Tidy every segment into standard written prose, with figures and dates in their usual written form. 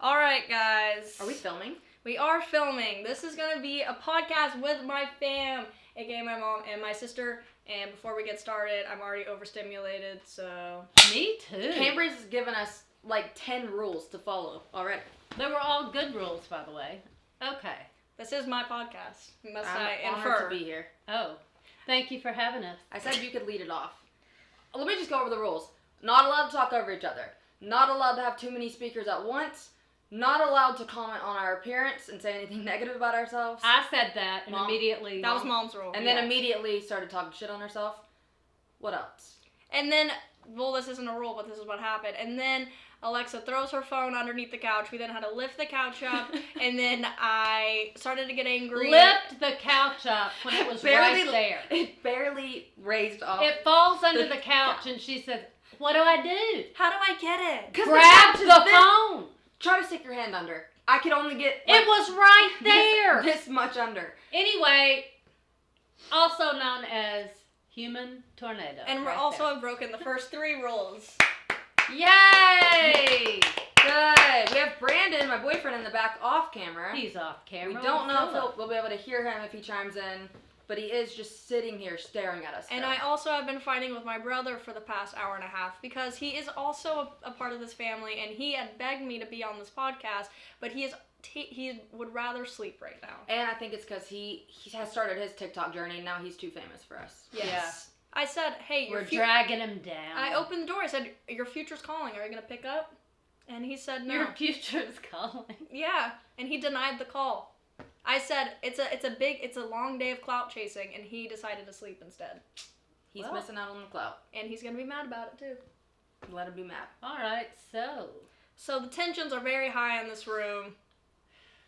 Alright, guys. Are we filming? We are filming. This is going to be a podcast with my fam, aka my mom and my sister. And before we get started, I'm already overstimulated, so... Me too. Kambri's given us like 10 rules to follow already. They were all good rules, by the way. Okay. This is my podcast. Must I'm I honored infer? to be here. Oh, thank you for having us. I said you could lead it off. Let me just go over the rules. Not allowed to talk over each other. Not allowed to have too many speakers at once. Not allowed to comment on our appearance and say anything negative about ourselves. I said that and Mom? immediately... That was Mom's rule. And then immediately started talking shit on herself. What else? And then, well, this isn't a rule, but this is what happened. And then Alexa throws her phone underneath the couch. We then had to lift the couch up, and then I started to get angry. Lift the couch up when it was right there. It barely raised off. It falls under the couch, and she says, "What do I do?" How do I get it? Grab the phone. Try to stick your hand under. I could only get... It was right there. This much under. Anyway, also known as human tornado. And we're also have broken the first 3 rules. Yay! Good. We have Brandon, my boyfriend, in the back off camera. He's off camera. We don't know if we'll be able to hear him if he chimes in, but he is just sitting here staring at us. And I also have been fighting with my brother for the past hour and a half because he is also a part of this family, and he had begged me to be on this podcast, but he would rather sleep right now. And I think it's because he has started his TikTok journey, and now he's too famous for us. Yes. Yeah. I said, hey, we're dragging him down. I opened the door. I said, your future's calling. Are you going to pick up? And he said no. Your future's calling. Yeah, and he denied the call. I said, it's a long day of clout chasing, and he decided to sleep instead. He's missing out on the clout. And he's going to be mad about it, too. Let him be mad. All right, So the tensions are very high in this room.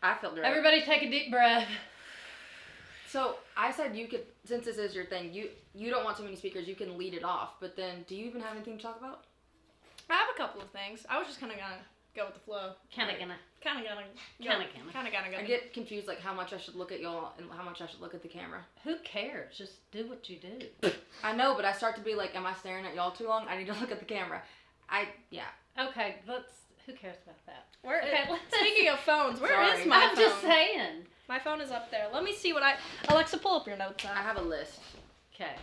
I feel great. everybody take a deep breath. So I said you could, since this is your thing, you don't want too many speakers, you can lead it off. But then, do you even have anything to talk about? I have a couple of things. I was just kind of going to go with the flow. Kinda gonna. I get confused, like how much I should look at y'all and how much I should look at the camera. Who cares? Just do what you do. I know, but I start to be like, am I staring at y'all too long? I need to look at the camera. Okay, who cares about that? Speaking of phones, where is Sorry. my phone? I'm just saying. My phone is up there. Let me see what Alexa, pull up your notes. I have a list. Okay,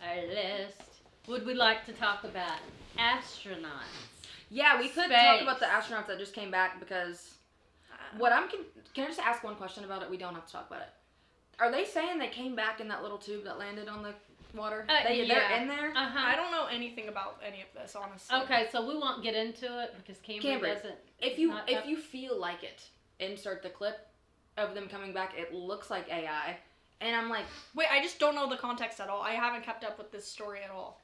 our list. Would we like to talk about astronauts? Yeah, we could talk about the astronauts that just came back because can I just ask one question about it? We don't have to talk about it. Are they saying they came back in that little tube that landed on the water? They're in there? Uh-huh. I don't know anything about any of this, honestly. Okay, so we won't get into it because Kambri doesn't. If you feel like it, insert the clip of them coming back. It looks like AI. And I'm like... Wait, I just don't know the context at all. I haven't kept up with this story at all.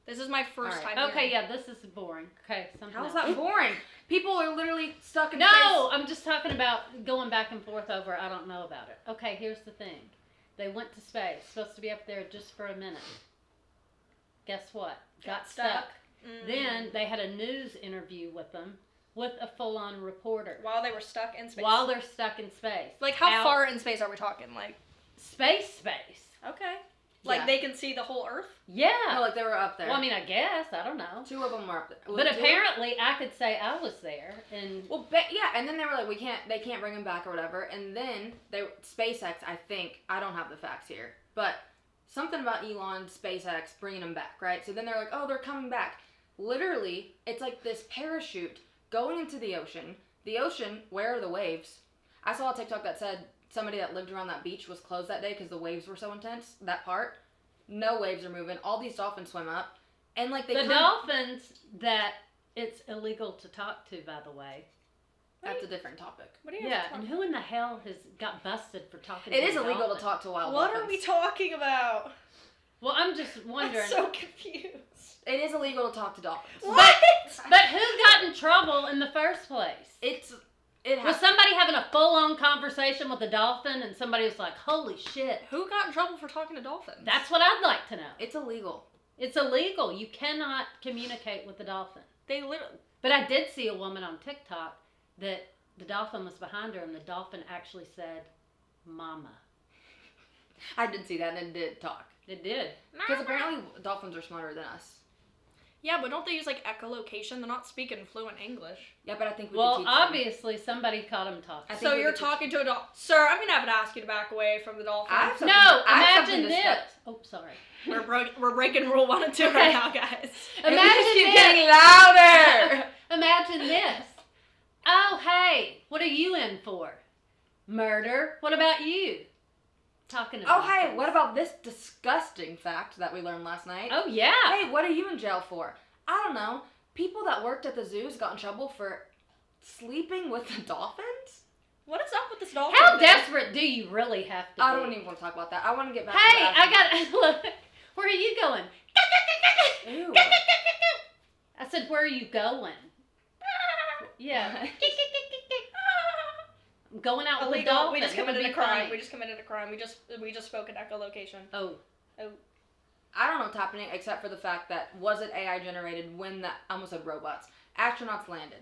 This is my first time Okay, yeah, this is boring. Okay, how's that boring? People are literally stuck in space. No, I'm just talking about going back and forth over I don't know about it. Okay, here's the thing. They went to space, supposed to be up there just for a minute. Guess what? Got stuck. Mm. Then they had a news interview with them, with a full-on reporter. While they were stuck in space? While they're stuck in space. Like, how far in space are we talking? Like, Space. Okay. Like, they can see the whole Earth? Yeah. No, like they were up there. Well, I mean, I guess. I don't know. 2 of them were up there. But apparently, I could say I was there. And well, and then they were like, they can't bring him back or whatever. And then SpaceX, I think, I don't have the facts here, but something about Elon, SpaceX bringing him back, right? So then they're like, oh, they're coming back. Literally, it's like this parachute going into the ocean. The ocean, where are the waves? I saw a TikTok that said somebody that lived around that beach was closed that day because the waves were so intense. That part, no waves are moving. All these dolphins swim up, and like dolphins that it's illegal to talk to, by the way. That's a different topic. What are you and who in the hell has got busted for talking? It is illegal to talk to wild dolphins. What are we talking about? Well, I'm just wondering. I'm so confused. It is illegal to talk to dolphins. What? But who got in trouble in the first place? Was somebody having a full-on conversation with a dolphin and somebody was like, holy shit. Who got in trouble for talking to dolphins? That's what I'd like to know. It's illegal. It's illegal. You cannot communicate with the dolphin. They literally... But I did see a woman on TikTok that the dolphin was behind her and the dolphin actually said, mama. I did see that and it did talk. It did. Because apparently dolphins are smarter than us. Yeah, but don't they use like echolocation? They're not speaking fluent English. Yeah, but I think we Well, could teach obviously somebody caught him talking. So you're talking to a dolphin. Sir, I'm gonna have to ask you to back away from the dolphin. No, imagine this. Oh, sorry. We're breaking rule 1 and 2 right now, guys. Imagine keep this. getting louder. Imagine this. Oh, hey, what are you in for? Murder. What about you? Talking about. Oh, hey, what about this disgusting fact that we learned last night? Oh, yeah. Hey, what are you in jail for? I don't know. People that worked at the zoos got in trouble for sleeping with the dolphins? What is up with this dolphin? How desperate do you really have to be? I don't even want to talk about that. I want to get back Hey, to I got look. Where are you going? Ew. I said, where are you going? Yeah. I'm going out with the Illegal. dolphin. We just It would committed be a crime. funny. We just committed a crime. We just spoke at echolocation. Oh. I don't know what's happening except for the fact that was it AI generated when that, I almost said robots, astronauts landed.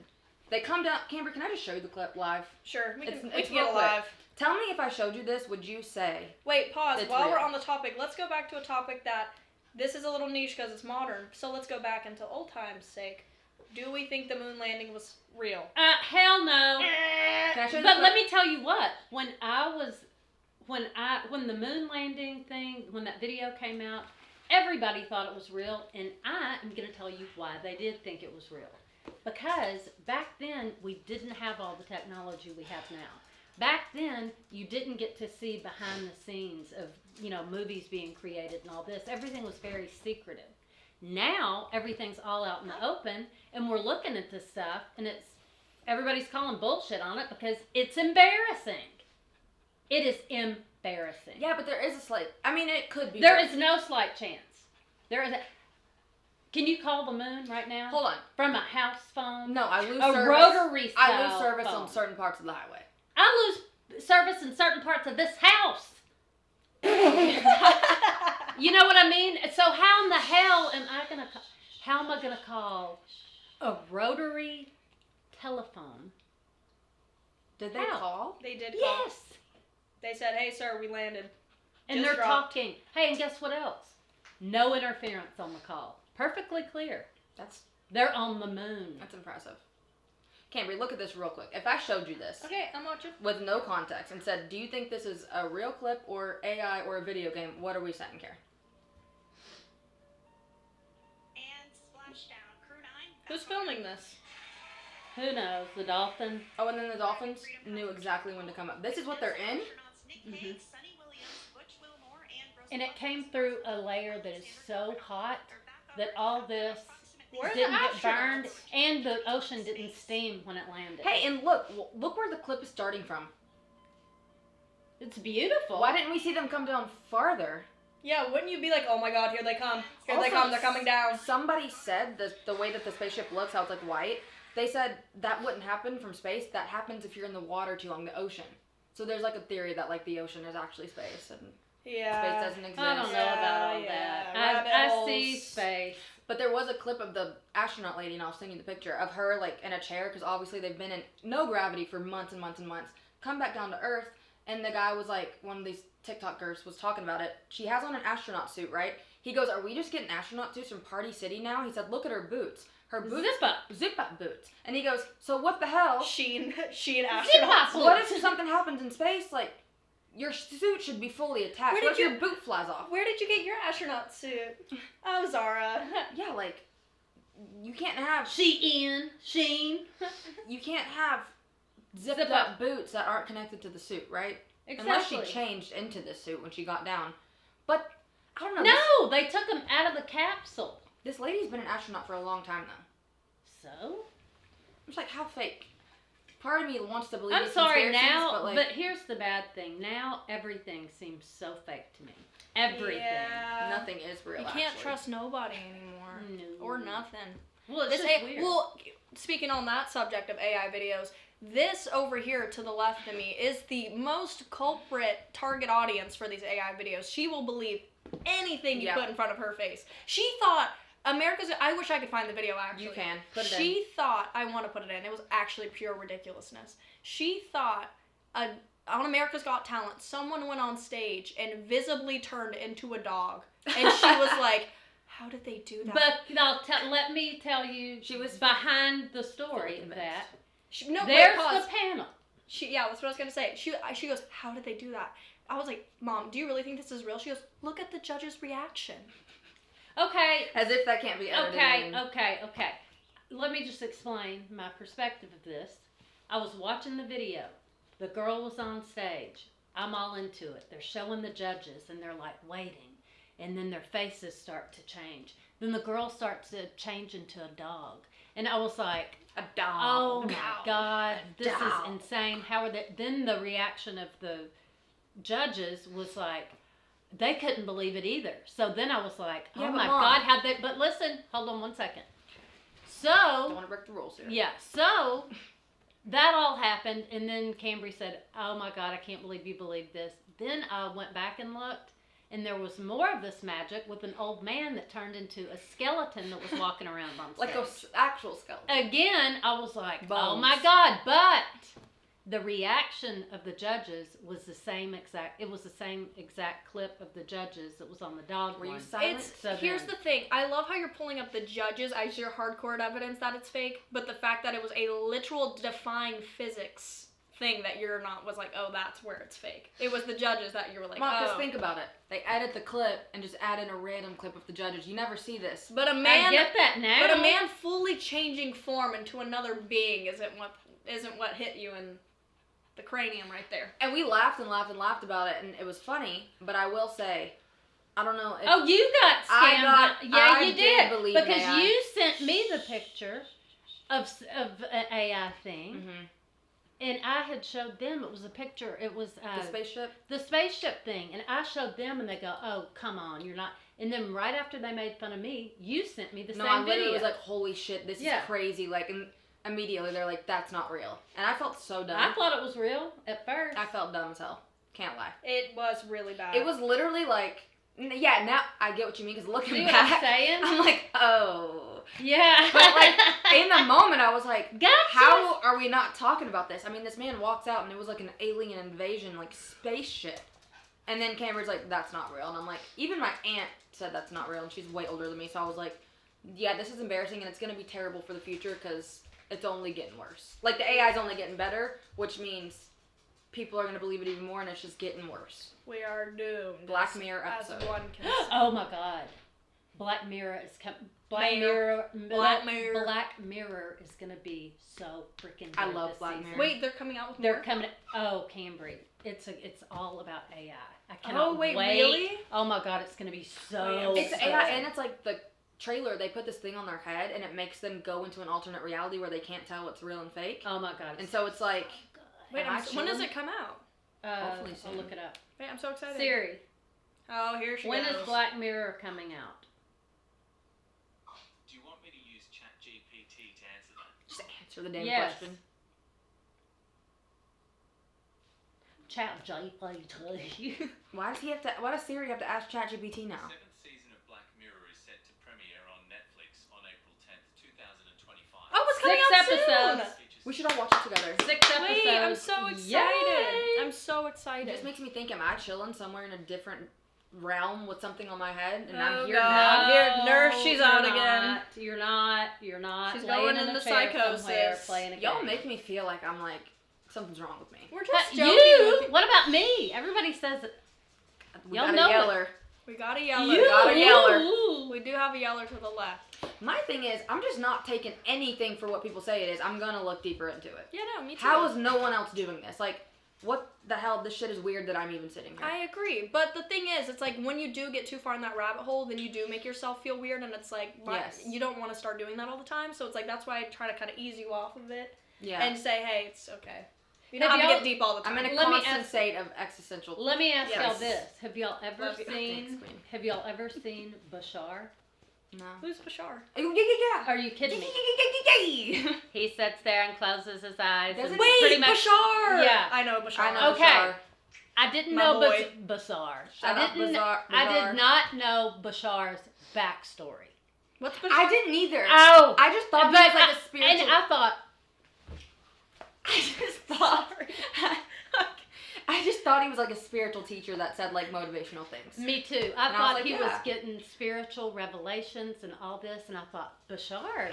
They come down, Kambri, can I just show you the clip live? Sure, we can It's get real it quick. live. Tell me if I showed you this, would you say? Wait, pause. It's While real. we're on the topic, let's go back to a topic that this is a little niche because it's modern. So let's go back into old times' sake. Do we think the moon landing was real? Hell no. Can I show you But the let clip? me tell you what. When the moon landing thing, when that video came out, everybody thought it was real, and I am going to tell you why they did think it was real. Because back then, we didn't have all the technology we have now. Back then, you didn't get to see behind the scenes of, movies being created and all this. Everything was very secretive. Now, everything's all out in the open, and we're looking at this stuff, and everybody's calling bullshit on it because it's embarrassing. It is embarrassing. Yeah, but there is a slight, it could be. There real. is no slight chance. Can you call the moon right now? Hold on. From a house phone? No, I lose a service. rotary I style lose service phone. on certain parts of the highway. I lose service in certain parts of this house. You know what I mean? So how in the hell am I gonna call a rotary telephone? Did they call? They did call. Yes. They said, "Hey, sir, we landed." And Just they're dropped. talking. Hey, and guess what else? No interference on the call. Perfectly clear. They're on the moon. That's impressive. Kambri, look at this real quick. If I showed you this Okay, I'm watching. with no context and said, do you think this is a real clip or AI or a video game, what are we saying here? And splashdown. Crew 9. Who's filming this? Who knows? The dolphin. Oh, and then the Dolphins knew exactly when to come up. This is what they're in? Mhm. And it came through a layer that is so hot that all this Where are didn't the get burned, astronauts? and the ocean didn't steam when it landed. Hey, and look where the clip is starting from. It's beautiful. Why didn't we see them come down farther? Yeah, wouldn't you be like, "Oh my God, here they come! Here they Also, come! They're coming down!" Somebody said the way that the spaceship looks, how it's like white, they said that wouldn't happen from space. That happens if you're in the water too long, the ocean. So there's like a theory that like the ocean is actually space and Yeah. space doesn't exist. I don't know about all Yeah, that. rabbit I see holes. space. But there was a clip of the astronaut lady, and I'll send you the picture of her like in a chair because obviously they've been in no gravity for months and months and months. Come back down to Earth, and the guy was like, one of these TikTokers was talking about it. She has on an astronaut suit, right? He goes, "Are we just getting astronaut suits from Party City now?" He said, "Look at her boots. Her boots Zip up. boots." And he goes, "So what the hell? Sheen Zip astronauts. up. What if something happens in space? Like, your suit should be fully attached. Where What if did your boot flies off?" Where did you get your astronaut suit? Oh, Zara. Yeah, like, you can't have Sheen. you can't have zipped Zip up up. boots that aren't connected to the suit, right? Exactly. Unless she changed into this suit when she got down. But I don't know. No, they took him out of the capsule. This lady's been an astronaut for a long time though. So? I'm just like, how fake? Part of me wants to believe I'm these sorry conspiracies, now, but, but here's the bad thing. Now everything seems so fake to me. Everything. Yeah. nothing is real. You can't actually. trust nobody anymore. No. Or nothing. Well, it's This just A- weird. well, speaking on that subject of AI videos, this over here to the left of me is the most culprit target audience for these AI videos. She will believe anything you Yeah. put in front of her face. She thought America's. I wish I could find the video actually. You can put it in. She thought, I want to put it in. It was actually pure ridiculousness. She thought on America's Got Talent, someone went on stage and visibly turned into a dog, and she was like, how did they do that? But let me tell you, She was behind the story of convinced. that. There's There's the panel. that's what I was gonna say. She goes, how did they do that? I was like, Mom, do you really think this is real? She goes, look at the judge's reaction. Okay. As if that can't be edited in. Okay. Let me just explain my perspective of this. I was watching the video. The girl was on stage. I'm all into it. They're showing the judges, and they're like waiting. And then their faces start to change. Then the girl starts to change into a dog. And I was like, A dog. oh my God, this dog. is insane. How are they? Then the reaction of the judges was like, they couldn't believe it either. So then I was like, oh Yeah, but my Mom- God, how'd they? But listen, hold on one second. Don't So, want to break the rules here. yeah, so that all happened. And then Kambri said, oh my God, I can't believe you believed this. Then I went back and looked. And there was more of this magic with an old man that turned into a skeleton that was walking around on stage. Like an actual skeleton. Again, I was like, oh Bones. my God, but the reaction of the judges was the same exact clip of the judges that was on the dog Were you one. silent? So Here's then- the thing. I love how you're pulling up the judges as your hardcore evidence that it's fake, but the fact that it was a literal defying physics thing that you're not was like, oh, that's where it's fake. It was the judges that you were like, Mom, oh. just think about it. They edit the clip and just add in a random clip of the judges. You never see this. But a I man, get that now. but a man fully changing form into another being isn't what hit you in the cranium right there. And we laughed and laughed and laughed about it, and it was funny. But I will say, I don't know if... Oh, you got scammed. I you did did. believe in because AI. you sent me the picture of an AI thing. Mhm. And I had showed them, it was a picture, it was The spaceship? the spaceship thing. And I showed them and they go, oh, come on, you're not. And then right after they made fun of me, you sent me the No, same I literally video. was like, holy shit, this Yeah. is crazy. Like, and immediately they're like, that's not real. And I felt so dumb. I thought it was real at first. I felt dumb as hell. Can't lie. It was really bad. It was literally like, yeah, now I get what you mean, because looking See what I'm back, saying? I'm like, oh. Yeah. But like, in the moment, I was like, Gotcha. how are we not talking about this? I mean, this man walks out and it was like an alien invasion, like spaceship. And then Kambri's like, that's not real. And I'm like, even my aunt said that's not real, and she's way older than me. So I was like, yeah, this is embarrassing, and it's going to be terrible for the future because it's only getting worse. Like, the AI is only getting better, which means people are going to believe it even more, and it's just getting worse. We are doomed. Black Mirror as episode. one can Oh my God. Black Mirror is coming. Black Mirror is gonna be so freaking good. I love this Black season. Mirror. Wait, they're coming out with They're more? coming. Oh, Kambri. It's all about AI. I cannot Oh, wait, wait. really? Oh my God, it's gonna be so. Wait, It's so AI, and it's like the trailer, they put this thing on their head, and it makes them go into an alternate reality where they can't tell what's real and fake. Oh my God. And so it's like, Wait, Am I when does chilling? it come out? Hopefully I'll soon. look it up. Wait, I'm so excited. Siri, Oh, here she when goes. is Black Mirror coming out? Do you want me to use ChatGPT to answer that? just answer the damn Yes. question. Chat GPT. Why does Siri have to ask ChatGPT now? The 7th season of Black Mirror is set to premiere on Netflix on April 10th, 2025. Oh, it's coming 6 out episodes. soon. We should all watch it together. 6 episodes. Wait, I'm so excited. Yay! I'm so It excited. just makes me think, am I chilling somewhere in a different realm with something on my head? And Oh, I'm here God. now. Here, nurse, she's you're out not. again. You're not. She's laying going in into a chair psychosis. somewhere playing a Y'all game. make me feel like I'm like, something's wrong with me. We're just joking You? with What about me? Everybody says it. We Y'all got a know it. yeller. We got a yeller. You got a yeller. Ooh. We do have a yeller to the left. My thing is, I'm just not taking anything for what people say it is. I'm gonna look deeper into it. Yeah, no, me too. How is no one else doing this? Like, what the hell? This shit is weird that I'm even sitting here. I agree, but the thing is, it's like when you do get too far in that rabbit hole, then you do make yourself feel weird, and it's like, Yes. you don't want to start doing that all the time. So it's like that's why I try to kind of ease you off of it Yeah. and say, hey, it's okay. You don't Have have to y'all- get deep all the time. I'm in a Let me constant ask- state of existential. Let me ask Yes. y'all this: Have y'all ever Love you. seen? Thanks, Queen. Have y'all ever seen Bashar? No. Who's Bashar? Yeah. Are you kidding me? Yeah. He sits there and closes his eyes. Doesn't and he? pretty much. Bashar! Yeah. I know Bashar. I know. Okay. Bashar. I didn't My know boy. Bashar. Shut I up, didn't. Bashar. I did not know Bashar's backstory. What's Bashar? I didn't either. Oh, I just thought but he was like a spiritual. And I thought, I just thought. thought he was like a spiritual teacher that said like motivational things. Me too. I And I was thought like, he yeah. was getting spiritual revelations and all this, and I thought, Bashar.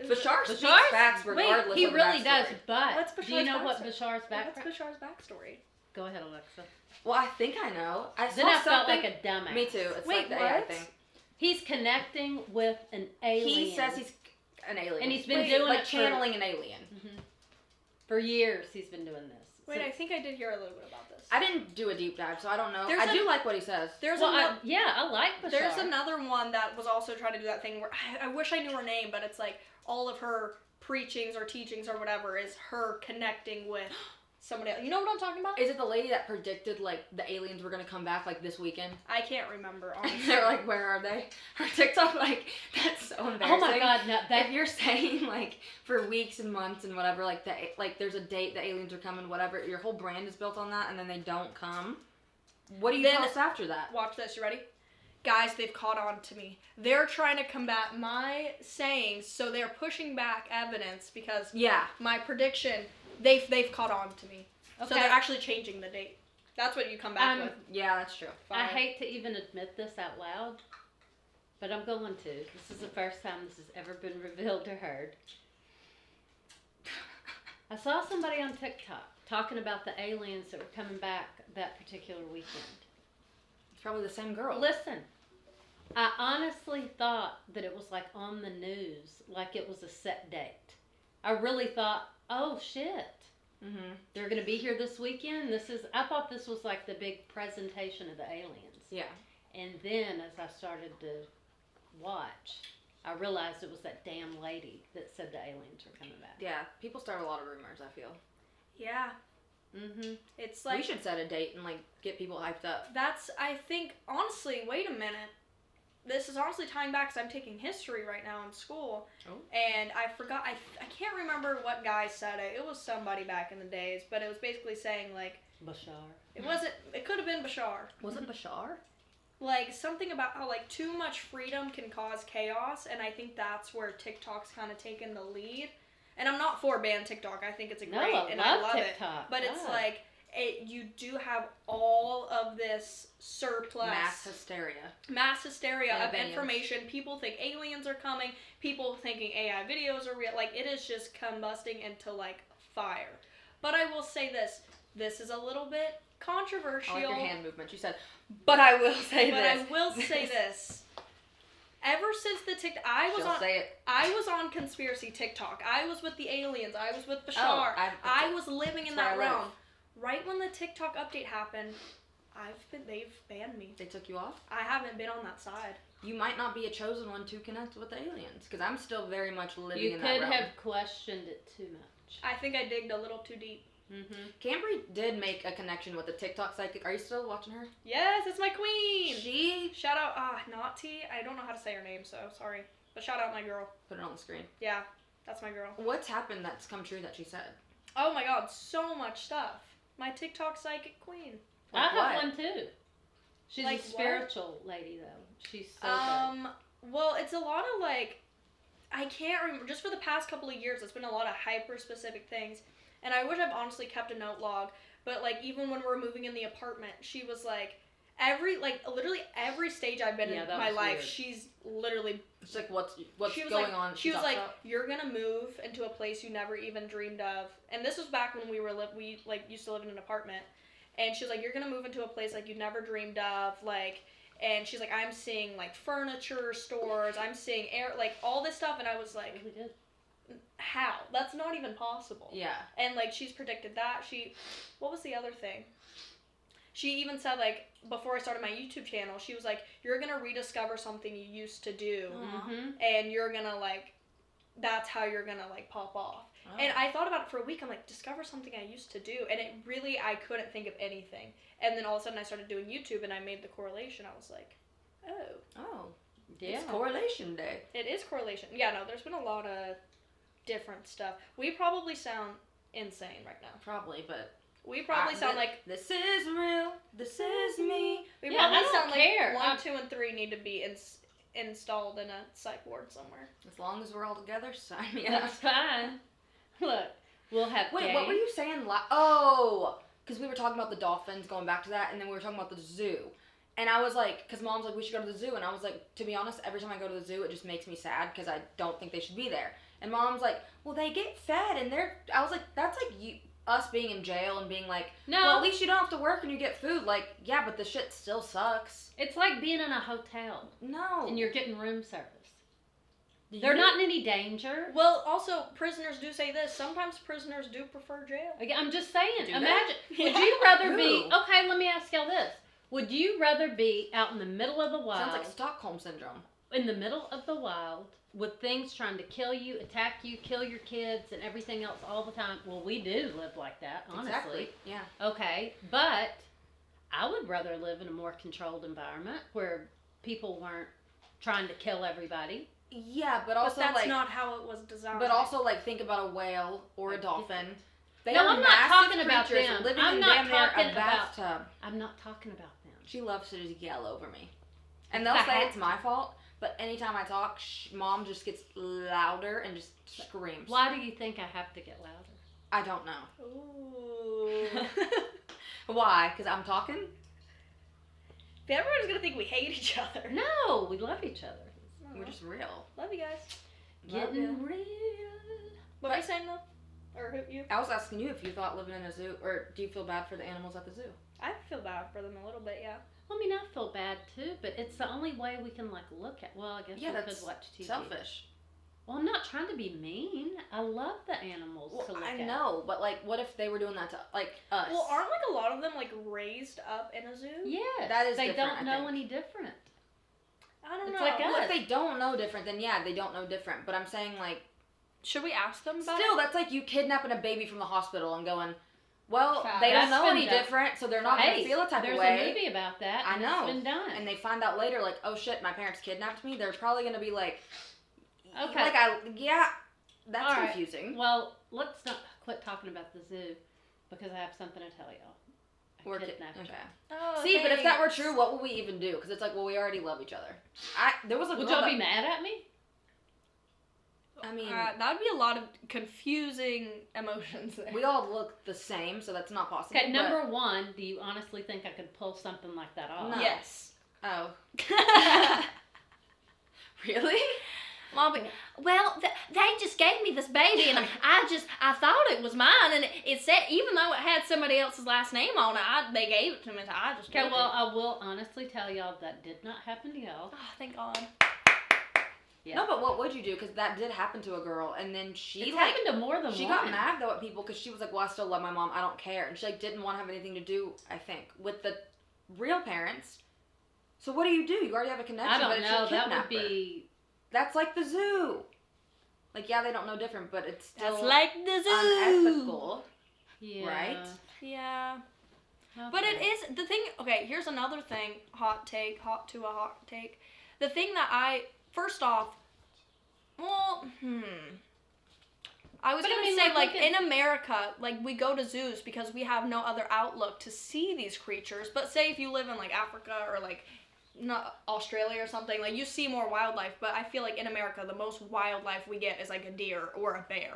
Bashar speaks Bashar's- facts regardless he of the really does, backstory. but What's do you Bashar's know what backstory? Bashar's background? What's Bashar's backstory? Go ahead, Alexa. Well, I think I know. I Then saw I felt something. like a dumbass. Me too. It's Wait, like the AI what? thing. He's connecting with an alien. He says he's an alien. And he's been Wait, doing like it channeling an alien. for years. He's been doing this. Wait, So- I think I did hear a little bit about this. I didn't do a deep dive, so I don't know. There's I do like what he says. There's well, another. I like Bashar. There's another one that was also trying to do that thing where I wish I knew her name, but it's like all of her preachings or teachings or whatever is her connecting with somebody else. You know what I'm talking about? Is it the lady that predicted like the aliens were gonna come back like this weekend? I can't remember, honestly. They're like, where are they? Her TikTok, like, that's so embarrassing. Oh my God, no, that If you're saying like for weeks and months and whatever, like there's a date the aliens are coming, whatever, your whole brand is built on that, and then they don't come. What do you Then- post after that? Watch this, you ready? Guys, they've caught on to me. They're trying to combat my sayings, so they're pushing back evidence because Yeah. my prediction, they've caught on to me. okay. So they're actually changing the date. That's what you come back with. Yeah, that's true. I Fine. hate to even admit this out loud, but I'm going to. This is the first time this has ever been revealed or heard. I saw somebody on TikTok talking about the aliens that were coming back that particular weekend. It's probably the same girl. Listen, I honestly thought that it was like on the news, like it was a set date. I really thought, oh shit, Mm-hmm. they're going to be here this weekend. I thought this was like the big presentation of the aliens. Yeah. And then as I started to watch, I realized it was that damn lady that said the aliens were coming back. Yeah. People start a lot of rumors, I feel. Yeah. Mm-hmm. It's like We should set a date and like get people hyped up. that's, I think, honestly, wait a minute. This is honestly tying back because I'm taking history right now in school. Oh. And I forgot, I can't remember what guy said it. It was somebody back in the days, but it was basically saying, like, Bashar. it could have been Bashar. Was it Bashar? Like, something about how, like, too much freedom can cause chaos, and I think that's where TikTok's kind of taken the lead. And I'm not for ban TikTok. I think it's a No, great, I and I love love it. TikTok. But it's God. like, you do have all of this surplus. Mass hysteria And of opinions. information. People think aliens are coming. People thinking AI videos are real. Like, it is just combusting into, like, fire. But I will say this. This is a little bit controversial. I like your hand movement. You said, but I will say but this. I will say this. Ever since the TikTok, I She'll say it. was on conspiracy TikTok. I was with the aliens. I was with Bashar. Oh, I was living in that's that where I live. realm. Right when the TikTok update happened, they've banned me. They took you off? I haven't been on that side. You might not be a chosen one to connect with the aliens, because I'm still very much living You in that could realm. have questioned it too much. I think I digged a little too deep. Mm-hmm. Kambri did make a connection with the TikTok psychic. Are you still watching her? Yes, it's my queen. She Shout out, Naughty. I don't know how to say her name, so sorry. But shout out my girl. put it on the screen. Yeah, that's my girl. What's happened that's come true that she said? Oh my god, so much stuff. My TikTok psychic queen. I Like have what? one too. She's Like a what? spiritual lady though. She's so good. Well, it's a lot of like, I can't remember, just for the past couple of years, it's been a lot of hyper specific things. And I wish I've honestly kept a note log, but like even when we're moving in the apartment, she was like, literally every stage I've been Yeah, in that my was life, weird. she's literally, It's like what's she was going like, on? she was talks like, about? you're gonna move into a place you never even dreamed of. And this was back when we used to live in an apartment. And she was like, you're gonna move into a place like you never dreamed of, like, and she's like, I'm seeing like furniture stores, I'm seeing all this stuff, and I was like, Really good. how? That's not even possible. Yeah. And like she's predicted that. What was the other thing? She even said, like, before I started my YouTube channel, she was like, you're gonna rediscover something you used to do, Mm-hmm. and you're gonna like, that's how you're gonna like pop off. Oh. And I thought about it for a week. I'm like, discover something I used to do. And it really, I couldn't think of anything. And then all of a sudden I started doing YouTube and I made the correlation. I was like, oh, Yeah. It's correlation day. it is correlation. Yeah, no, there's been a lot of different stuff. We probably sound insane right now. Probably, but We probably sound like, this is real. This is me. we Yeah, probably I don't sound care. like 1, I'm- 2, and 3 need to be installed in a psych ward somewhere. As long as we're all together, sign me up. That's fine. Look, we'll have Wait, games. what were you saying? Oh, because we were talking about the dolphins, going back to that, and then we were talking about the zoo. And I was like, because Mom's like, we should go to the zoo. And I was like, to be honest, every time I go to the zoo, it just makes me sad because I don't think they should be there. And Mom's like, well, they get fed and I was like, that's like us being in jail and being like, No. well, at least you don't have to work and you get food. Like, yeah, but the shit still sucks. It's like being in a hotel No. and you're getting room service. They're not in any danger. Well, also, prisoners do say this. Sometimes prisoners do prefer jail. I'm just saying. Do Imagine. they? Would you rather Who? be... Okay, let me ask y'all this. Would you rather be out in the middle of the wild... Sounds like Stockholm Syndrome. In the middle of the wild with things trying to kill you, attack you, kill your kids, and everything else all the time? Well, we do live like that, honestly. Exactly. Yeah. Okay, but I would rather live in a more controlled environment where people weren't trying to kill everybody. Yeah, but also But that's like... not how it was designed. But also, like, think about a whale or a dolphin. They No, are I'm not massive talking about creatures them. living I'm in not damn near talking a about- bathtub. I'm not talking about them. She loves to just yell over me. And they'll That say happens. it's my fault, but anytime I talk, Mom just gets louder and just screams. Why do you think I have to get louder? I don't know. Ooh. Why? Because I'm talking? Everybody's gonna think we hate each other. No, we love each other. We're just real. Love you guys. Getting real. What were you saying though? Or who you? I was asking you if you thought living in a zoo, or do you feel bad for the animals at the zoo? I feel bad for them a little bit, yeah. I mean, I feel bad too, but it's the only way we can like look at. Well, I guess Yeah, we that's could watch TV. selfish. Well, I'm not trying to be mean. I love the animals to Well, look I at. know, but like, what if they were doing that to like us? Well, aren't like a lot of them like raised up in a zoo? Yes, That is they different, don't I know think. any different. I don't It's know. like Well, us. if they don't know different, then yeah, they don't know different. But I'm saying like, Should we ask them about still, it? that's like you kidnapping a baby from the hospital and going, well, Fact. they don't That's know been any done. different, so they're not Hey, going to feel a type there's of a way. movie about that. I And know. It's been done. And they find out later, like, oh shit, my parents kidnapped me. They're probably going to be like, Okay. like that's All right. confusing. Well, let's not quit talking about the zoo because I have something to tell y'all. We're kidnapped okay. you. Oh, See, but if that were thanks. true, what would we even do? Because it's like, well, we already love each other. There was a Would girl y'all that- be mad at me? I mean, that would be a lot of confusing emotions there. we all look the same, so that's not possible. Okay, but- number one, do you honestly think I could pull something like that off? No. Yes. Oh, really? Mommy, well, they just gave me this baby, and I thought it was mine, and it said, even though it had somebody else's last name on it, they gave it to me, so I just Okay, took well, it. I will honestly tell y'all that did not happen to y'all. Oh, thank God. Yeah. No, but what would you do? Because that did happen to a girl, and then she It's like happened to more than she one. got mad though at people because she was like, "Well, I still love my mom. I don't care," and she like didn't want to have anything to do. I think with the real parents. So what do? You already have a connection. I but don't it's know. your That would kidnapper. be. That's like the zoo. Like, yeah, they don't know different, but it's still That's like the zoo. unethical, Yeah. right? Yeah. But it Okay. is, the thing, okay, here's another thing, hot take. The thing that first off, well, I was But I going to mean, say, like, like, look at- in America, like, we go to zoos because we have no other outlook to see these creatures. But say if you live in, like, Africa or, like, not Australia or something, like, you see more wildlife. But I feel like in America, the most wildlife we get is, like, a deer or a bear.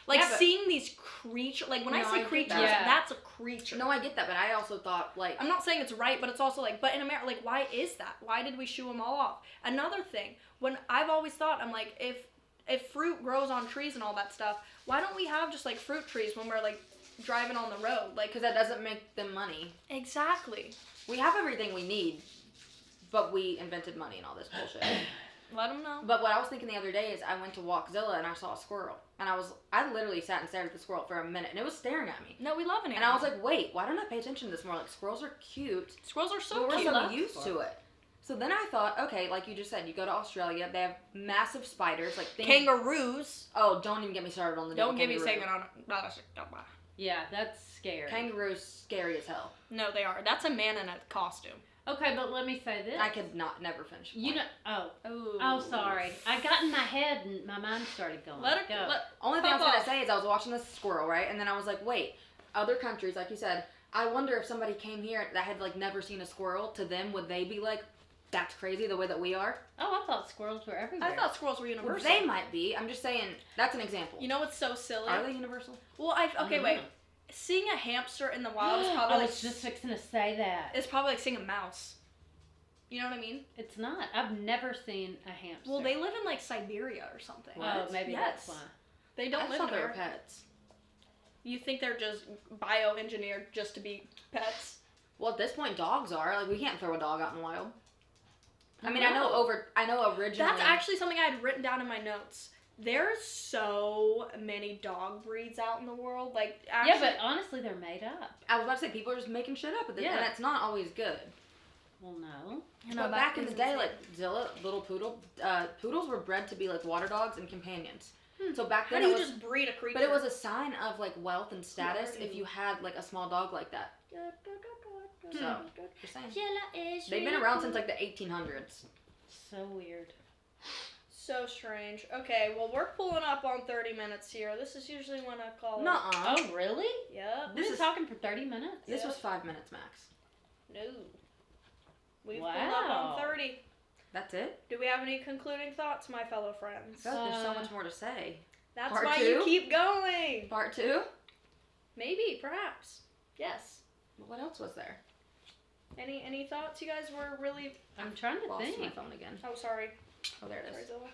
Like, Yeah, but- seeing these creatures, like, when I No, I say get creatures, that. Yeah. that's a creature. No, I get that, but I also thought like I'm not saying it's right, but it's also like, but in America, like, why is that? Why did we shoo them all off? Another thing, when I've always thought, I'm like, if fruit grows on trees and all that stuff, why don't we have just like fruit trees when we're like driving on the road? Like, because that doesn't make them money. exactly. We have everything we need, but we invented money and all this bullshit. Let them know. But what I was thinking the other day is I went to Walkzilla and I saw a squirrel. And I literally sat and stared at the squirrel for a minute and it was staring at me. No, we love it. And I was like, wait, why don't I pay attention to this more? Like, squirrels are cute. squirrels are But so we're cute. so love used to squirrels. it. So then I thought, okay, like you just said, you go to Australia, they have massive spiders, like things. Kangaroos. Oh, don't even get me started on the Don't damn get me kangaroo. saying on. Don't buy. Yeah, that's scary. Kangaroos scary as hell. No, they are. That's a man in a costume. Okay, but let me say this. I could never finish. You know. Oh. Oh, sorry. I got in my head and my mind started going. Let it go. Only thing I was Pop gonna off. say is I was watching this squirrel, right? And then I was like, wait, other countries, like you said, I wonder if somebody came here that had like never seen a squirrel, to them, would they be like, that's crazy the way that we are? Oh, I thought squirrels were everywhere. I thought squirrels were Well, universal. they might be. I'm just saying, that's an example. You know what's so silly? Are they universal? Well, okay, Mhm. wait. seeing a hamster in the wild is I probably like was just fixing to say that. it's probably like seeing a mouse. You know what I mean? It's not. I've never seen a hamster. Well, they live in like Siberia or something. Oh, maybe Yes. that's why. They don't I live thought they were there. pets. You think they're just bioengineered just to be pets? Well, at this point, dogs are. Like, we can't throw a dog out in the wild. I mean, No. I know originally. That's actually something I had written down in my notes. There's so many dog breeds out in the world. Like, actually, Yeah, but honestly, they're made up. I was about to say, people are just making shit up, and Yeah. that's not always good. Well, no. You know, But that back in is the day, insane. like Zilla, little poodle, poodles were bred to be like water dogs and companions. So back how then do it you was, just breed a creature? but it was a sign of like wealth and status are if you? you had like a small dog like that. So, just saying. They've been around since like the 1800s. So weird. So strange. Okay, well, we're pulling up on 30 minutes here. This is usually when I call it. Nuh-uh. Oh, really? Yep. We've This been is- talking for 30 minutes? This Yeah. was 5 minutes max. No. We pulled up Wow. on 30. That's it? Do we have any concluding thoughts, my fellow I friends? feel like there's so Uh, much more to say. That's part why two? you keep going. Part 2? Maybe, perhaps. Yes. What else was there? Any thoughts? You guys were really. I'm trying to Lost my think. phone again. Oh, sorry. Oh, there it Sorry, is. Zilla.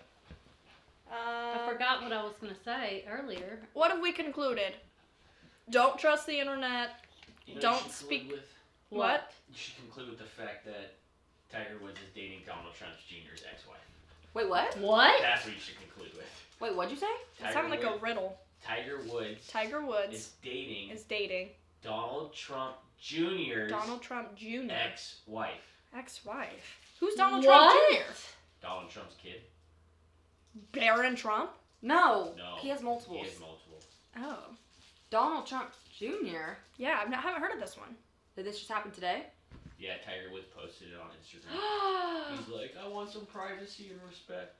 I forgot what I was going to say earlier. What have we concluded? Don't trust the internet. You know, Don't you should speak- conclude with- What? You should conclude with the fact that Tiger Woods is dating Donald Trump Jr.'s ex-wife. Wait, what? What? That's what you should conclude with. Wait, what'd you say? It sounded like a riddle. Tiger Woods Tiger Woods is dating is dating Donald Trump Jr.'s Donald Trump Jr. ex-wife. Ex-wife. Who's Donald What? Trump Jr.? Donald Trump's kid. Barron Trump? No. No. He has multiples. He has multiple. Oh. Donald Trump Jr. Yeah, I haven't heard of this one. Did this just happen today? Yeah, Tiger Woods posted it on Instagram. He's like, I want some privacy and respect.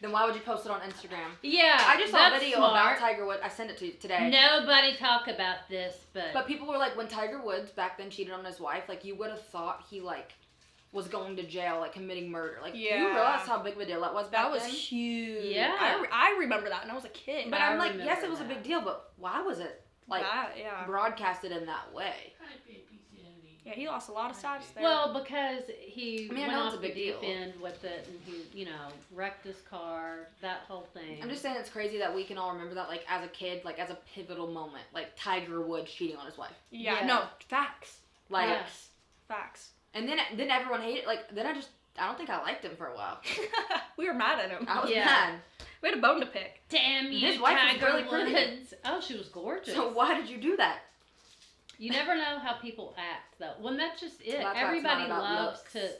Then why would you post it on Instagram? Yeah, I just saw a that's video smart. about Tiger Woods. I sent it to you today. Nobody talk about this, But people were like, when Tiger Woods back then cheated on his wife, like you would have thought he like was going to jail, like committing murder. Like Yeah. you realize how big of a deal that was back That was then? huge. Yeah. I remember that, and I was a kid. But I I'm like, yes, remember it was a that. big deal, but why was it like that, yeah. broadcasted in that way? Yeah, he lost a lot of status there. Well, because he I mean, I went know off it's a the big deep deal. end with it, and he, wrecked his car, that whole thing. I'm just saying it's crazy that we can all remember that, like as a kid, like as a pivotal moment, like Tiger Woods cheating on his wife. yeah, yeah. no, facts. Like, Yes. Facts. and then everyone hated. Like then I don't think I liked him for a while. We were mad at him. I was Yeah. mad. We had a bone to pick. Damn you, His wife was Tiger really pretty. Woods. Oh, she was gorgeous. So why did you do that? You never know how people act, though. Well, that's just it. Well, that's why it's Everybody not about loves looks. to,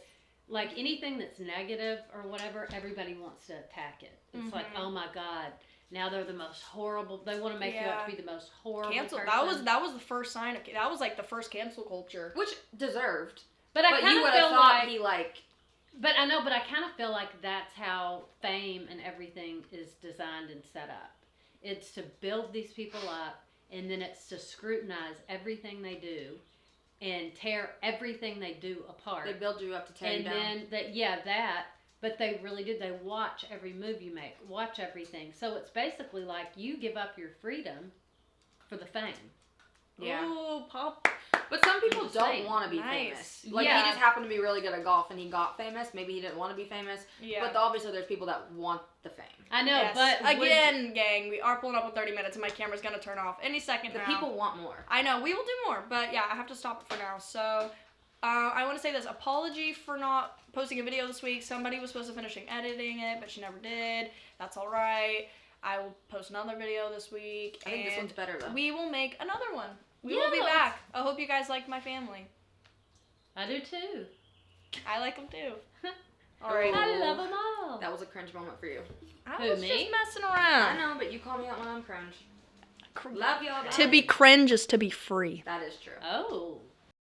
like, anything that's negative or whatever, everybody wants to attack it. It's like, Mhm. oh my God, now they're the most horrible. They want to make you out to be the most horrible Cancel. person. That was the first sign of. That was like the first cancel culture. Which deserved. But I But kind you of would feel have thought like, he like. but I know, but I kind of feel like that's how fame and everything is designed and set up. It's to build these people up, and then it's to scrutinize everything they do and tear everything they do apart. They build you up to tear you And down. then but they really do. They watch every move you make, watch everything. So it's basically like you give up your freedom for the fame. Yeah. Ooh, pop. But some people Just don't saying. want to be Nice. famous. Like Yeah. he just happened to be really good at golf and he got famous. Maybe he didn't want to be famous. Yeah. But obviously there's people that want the fame. I know, Yes. but again, gang, we are pulling up with 30 minutes, and my camera's gonna turn off any second The now. people want more. I know, we will do more, but yeah, I have to stop it for now. So, I want to say this. Apology for not posting a video this week. Somebody was supposed to finish editing it, but she never did. That's all right. I will post another video this week. I think this and one's better though. we will make another one. We will be Yes. back. I hope you guys like my family. I do too. I like them too. Oh. All right. I love them all. That was a cringe moment for you. I Who, was me? just messing I around. know, but you call me out when I'm cringe. Love y'all. To bye. be cringe is to be free. That is true. Oh.